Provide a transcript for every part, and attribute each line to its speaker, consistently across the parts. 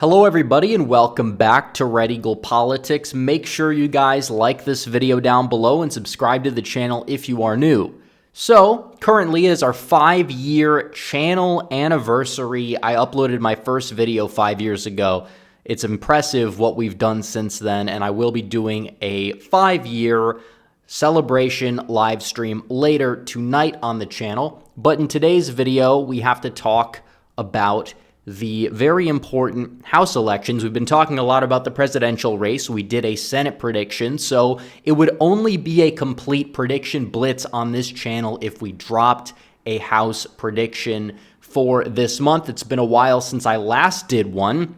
Speaker 1: Hello everybody and welcome back to Red Eagle Politics. Make sure you guys like this video down below and subscribe to the channel if you are new. So, currently it is our 5-year channel anniversary. I uploaded my first video 5 years ago. It's impressive what we've done since then, and I will be doing a 5-year celebration live stream later tonight on the channel. But in today's video, we have to talk about the very important House elections. We've been talking a lot about the presidential race. We did a Senate prediction, so it would only be a complete prediction blitz on this channel if we dropped a House prediction for this month. It's been a while since I last did one,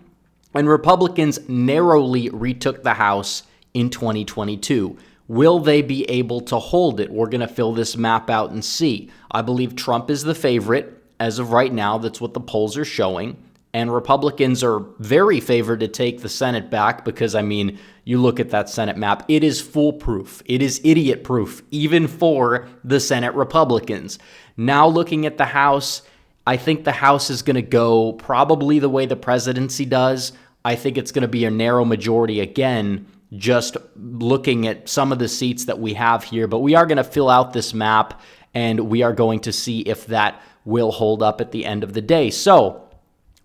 Speaker 1: and Republicans narrowly retook the House in 2022. Will they be able to hold it? We're going to fill this map out and see. I believe Trump is the favorite. As of right now, that's what the polls are showing. And Republicans are very favored to take the Senate back because, I mean, you look at that Senate map, it is foolproof. It is idiot-proof, even for the Senate Republicans. Now looking at the House, I think the House is going to go probably the way the presidency does. I think it's going to be a narrow majority again, just looking at some of the seats that we have here. But we are going to fill out this map, and we are going to see if that will hold up at the end of the day. So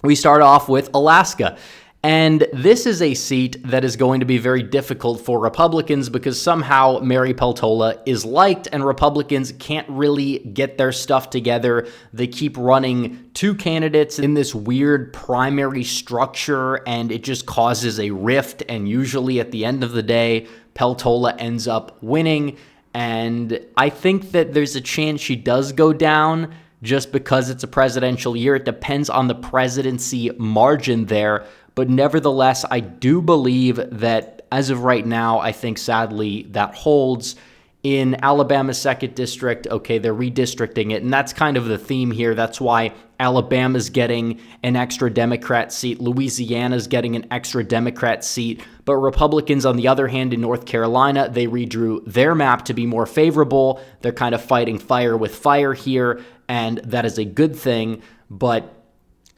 Speaker 1: we start off with Alaska. And this is a seat that is going to be very difficult for Republicans because somehow Mary Peltola is liked and Republicans can't really get their stuff together. They keep running two candidates in this weird primary structure and it just causes a rift. And usually at the end of the day, Peltola ends up winning. And I think that there's a chance she does go down just because it's a presidential year. It depends on the presidency margin there. But nevertheless, I do believe that as of right now, I think sadly that holds. In Alabama's 2nd district, okay, they're redistricting it, and that's kind of the theme here. That's why Alabama's getting an extra Democrat seat. Louisiana's getting an extra Democrat seat. But Republicans, on the other hand, in North Carolina, they redrew their map to be more favorable. They're kind of fighting fire with fire here, and that is a good thing. But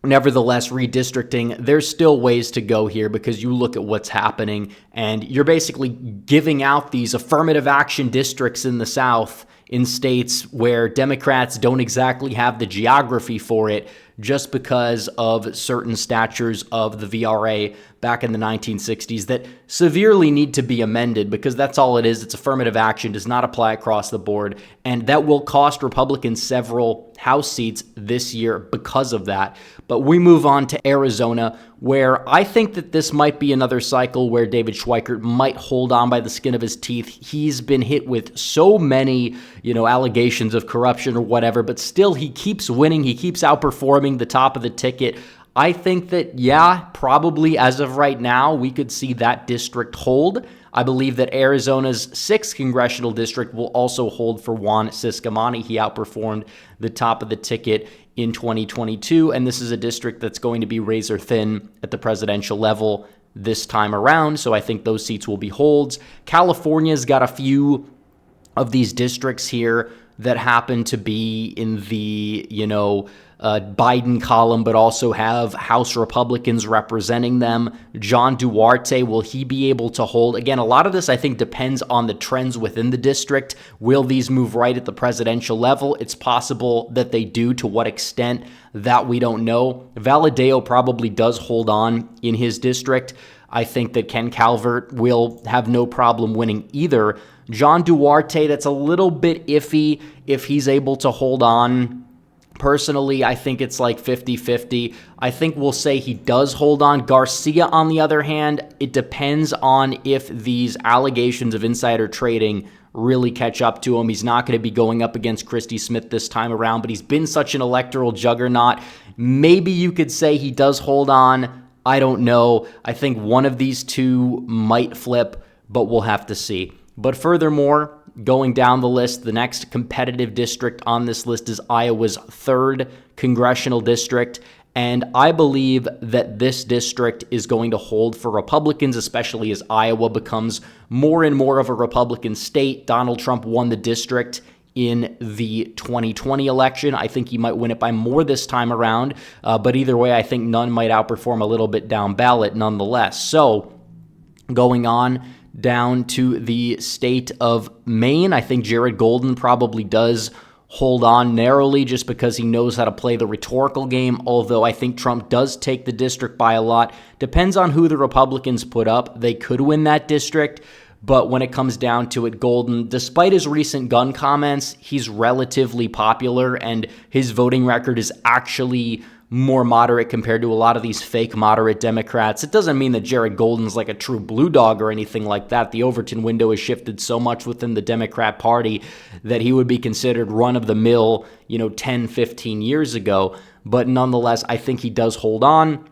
Speaker 1: nevertheless, redistricting, there's still ways to go here because you look at what's happening and you're basically giving out these affirmative action districts in the South in states where Democrats don't exactly have the geography for it just because of certain statutes of the VRA back in the 1960s that severely need to be amended because that's all it is. It's affirmative action, does not apply across the board, and that will cost Republicans several House seats this year because of that. But we move on to Arizona, where I think that this might be another cycle where David Schweikert might hold on by the skin of his teeth. He's been hit with so many, allegations of corruption or whatever, but still he keeps winning. He keeps outperforming the top of the ticket. I think that, probably as of right now, we could see that district hold. I believe that Arizona's 6th congressional district will also hold for Juan Ciscomani. He outperformed the top of the ticket in 2022, and this is a district that's going to be razor thin at the presidential level this time around, so I think those seats will be holds. California's got a few of these districts here that happen to be in the, Biden column, but also have House Republicans representing them. John Duarte, will he be able to hold? Again, a lot of this, I think, depends on the trends within the district. Will these move right at the presidential level? It's possible that they do. To what extent, that we don't know. Valadeo probably does hold on in his district. I think that Ken Calvert will have no problem winning either. John Duarte, that's a little bit iffy if he's able to hold on. Personally, I think it's like 50-50. I think we'll say he does hold on. Garcia, on the other hand, it depends on if these allegations of insider trading really catch up to him. He's not going to be going up against Christy Smith this time around, but he's been such an electoral juggernaut. Maybe you could say he does hold on. I don't know. I think one of these two might flip, but we'll have to see. But furthermore, going down the list, the next competitive district on this list is Iowa's 3rd congressional district. And I believe that this district is going to hold for Republicans, especially as Iowa becomes more and more of a Republican state. Donald Trump won the district in the 2020 election. I think he might win it by more this time around, but either way, I think none might outperform a little bit down ballot nonetheless. So going on down to the state of Maine, I think Jared Golden probably does hold on narrowly just because he knows how to play the rhetorical game, although I think Trump does take the district by a lot. Depends on who the Republicans put up. They could win that district, but when it comes down to it, Golden, despite his recent gun comments, he's relatively popular, and his voting record is actually more moderate compared to a lot of these fake moderate Democrats. It doesn't mean that Jared Golden's like a true blue dog or anything like that. The Overton window has shifted so much within the Democrat Party that he would be considered run-of-the-mill, 10, 15 years ago. But nonetheless, I think he does hold on.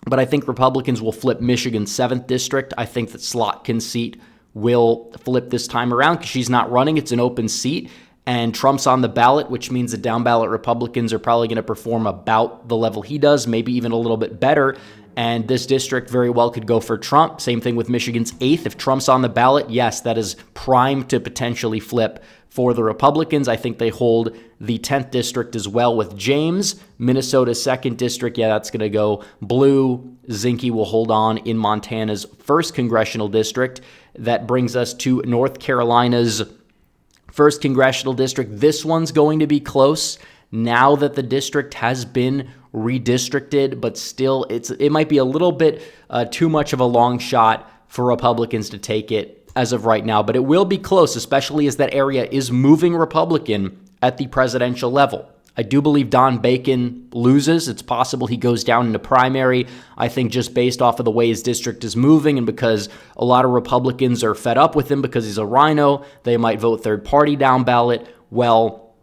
Speaker 1: But I think Republicans will flip Michigan's 7th district. I think that Slotkin's seat will flip this time around because she's not running. It's an open seat. And Trump's on the ballot, which means the down-ballot Republicans are probably going to perform about the level he does, maybe even a little bit better. And this district very well could go for Trump. Same thing with Michigan's 8th. If Trump's on the ballot, yes, that is primed to potentially flip for the Republicans. I think they hold the 10th district as well with James. Minnesota's 2nd district, yeah, that's going to go blue. Zinke will hold on in Montana's 1st congressional district. That brings us to North Carolina's 1st congressional district. This one's going to be close now that the district has been redistricted, but still it might be a little bit too much of a long shot for Republicans to take it as of right now, but it will be close, especially as that area is moving Republican at the presidential level. I do believe Don Bacon loses. It's possible he goes down in the primary. I think just based off of the way his district is moving and because a lot of Republicans are fed up with him because he's a rhino, they might vote third party down ballot. Well,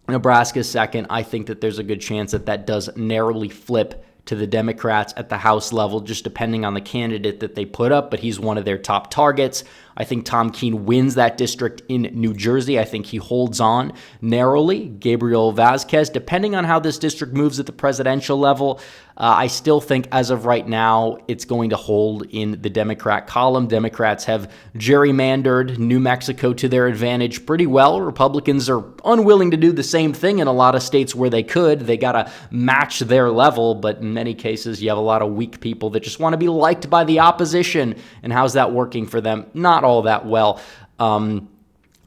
Speaker 1: Nebraska's 2nd. I think that there's a good chance that that does narrowly flip to the Democrats at the House level, just depending on the candidate that they put up, but he's one of their top targets. I think Tom Keene wins that district in New Jersey. I think he holds on narrowly. Gabriel Vasquez, depending on how this district moves at the presidential level, I still think as of right now, it's going to hold in the Democrat column. Democrats have gerrymandered New Mexico to their advantage pretty well. Republicans are unwilling to do the same thing in a lot of states where they could. They got to match their level, but in many cases, you have a lot of weak people that just want to be liked by the opposition. And how's that working for them? Not all that well.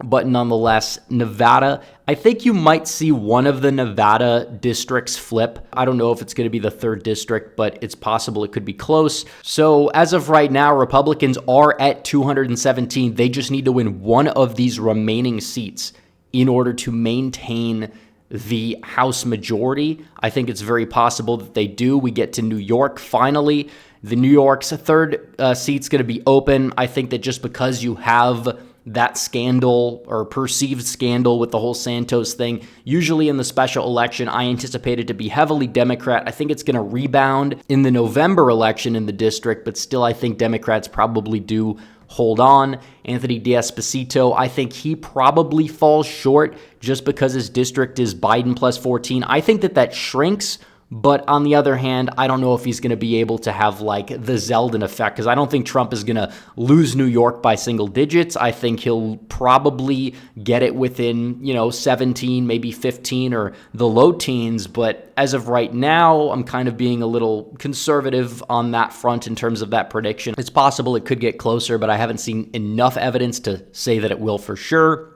Speaker 1: But nonetheless, Nevada, I think you might see one of the Nevada districts flip. I don't know if it's going to be the 3rd district, but it's possible it could be close. So as of right now, Republicans are at 217. They just need to win one of these remaining seats in order to maintain the House majority. I think it's very possible that they do. We get to New York finally. The New York's 3rd seat's going to be open. I think that just because you have that scandal or perceived scandal with the whole Santos thing, usually in the special election, I anticipate it to be heavily Democrat. I think it's going to rebound in the November election in the district, but still I think Democrats probably do hold on. Anthony D'Esposito, I think he probably falls short just because his district is Biden plus 14. I think that shrinks. But on the other hand, I don't know if he's going to be able to have like the Zeldin effect because I don't think Trump is going to lose New York by single digits. I think he'll probably get it within, 17, maybe 15 or the low teens. But as of right now, I'm kind of being a little conservative on that front in terms of that prediction. It's possible it could get closer, but I haven't seen enough evidence to say that it will for sure.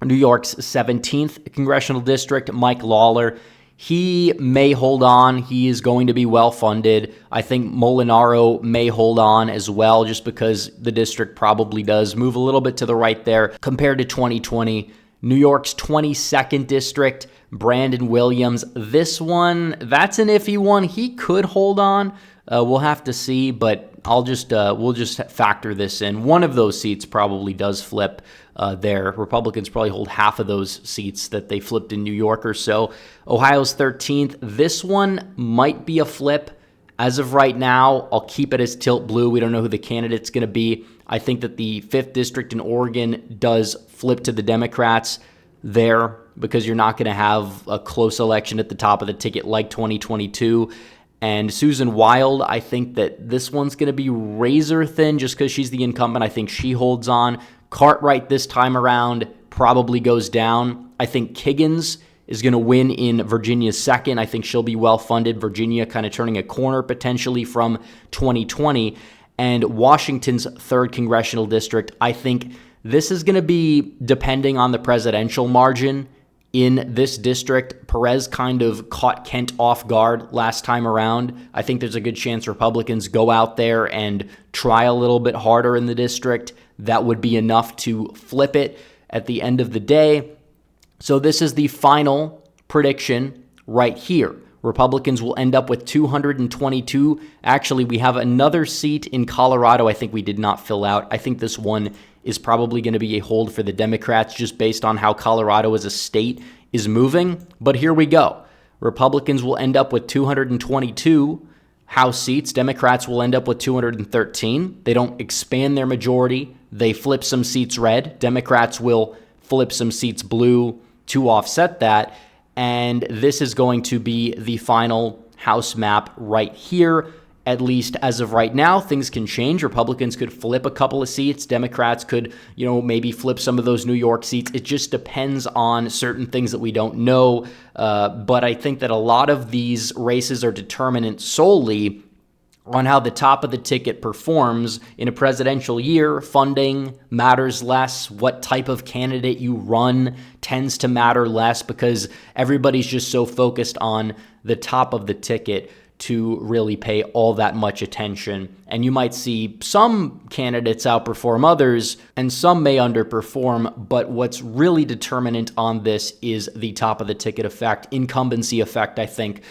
Speaker 1: New York's 17th congressional district, Mike Lawler. He may hold on. He is going to be well-funded. I think Molinaro may hold on as well just because the district probably does move a little bit to the right there compared to 2020. New York's 22nd district, Brandon Williams. This one, that's an iffy one. He could hold on. We'll have to see, but we'll just factor this in. One of those seats probably does flip there. Republicans probably hold half of those seats that they flipped in New York or so. Ohio's 13th. This one might be a flip. As of right now, I'll keep it as tilt blue. We don't know who the candidate's going to be. I think that the 5th district in Oregon does flip to the Democrats there because you're not going to have a close election at the top of the ticket like 2022. And Susan Wild, I think that this one's going to be razor thin just because she's the incumbent. I think she holds on. Cartwright this time around, probably goes down. I think Kiggins is going to win in Virginia's second. I think she'll be well-funded. Virginia kind of turning a corner potentially from 2020. And Washington's 3rd congressional district, I think this is going to be depending on the presidential margin in this district. Perez kind of caught Kent off guard last time around. I think there's a good chance Republicans go out there and try a little bit harder in the district. That would be enough to flip it at the end of the day. So this is the final prediction right here. Republicans will end up with 222. Actually, we have another seat in Colorado I think we did not fill out. I think this one is probably going to be a hold for the Democrats just based on how Colorado as a state is moving. But here we go. Republicans will end up with 222 House seats. Democrats will end up with 213. They don't expand their majority. They flip some seats red. Democrats will flip some seats blue to offset that. And this is going to be the final House map right here. At least as of right now, things can change. Republicans could flip a couple of seats. Democrats could, maybe flip some of those New York seats. It just depends on certain things that we don't know. But I think that a lot of these races are determinant solely on how the top of the ticket performs in a presidential year. Funding matters less. What type of candidate you run tends to matter less because everybody's just so focused on the top of the ticket to really pay all that much attention. And you might see some candidates outperform others and some may underperform, but what's really determinant on this is the top of the ticket effect. Incumbency effect, I think,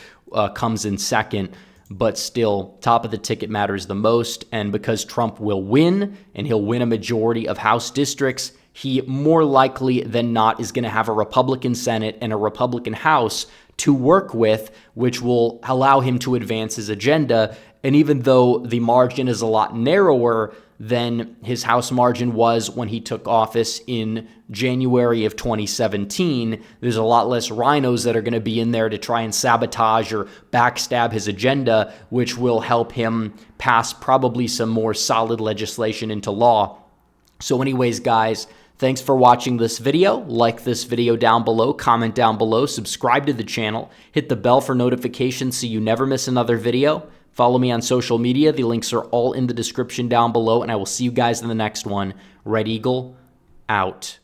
Speaker 1: comes in second. But still, top of the ticket matters the most. And because Trump will win, and he'll win a majority of House districts, he more likely than not is going to have a Republican Senate and a Republican House to work with, which will allow him to advance his agenda. And even though the margin is a lot narrower than his House margin was when he took office in January of 2017, there's a lot less rhinos that are going to be in there to try and sabotage or backstab his agenda, which will help him pass probably some more solid legislation into law. So anyways, guys, thanks for watching this video. Like this video down below, comment down below, subscribe to the channel, hit the bell for notifications so you never miss another video. Follow me on social media. The links are all in the description down below, and I will see you guys in the next one. Red Eagle, out.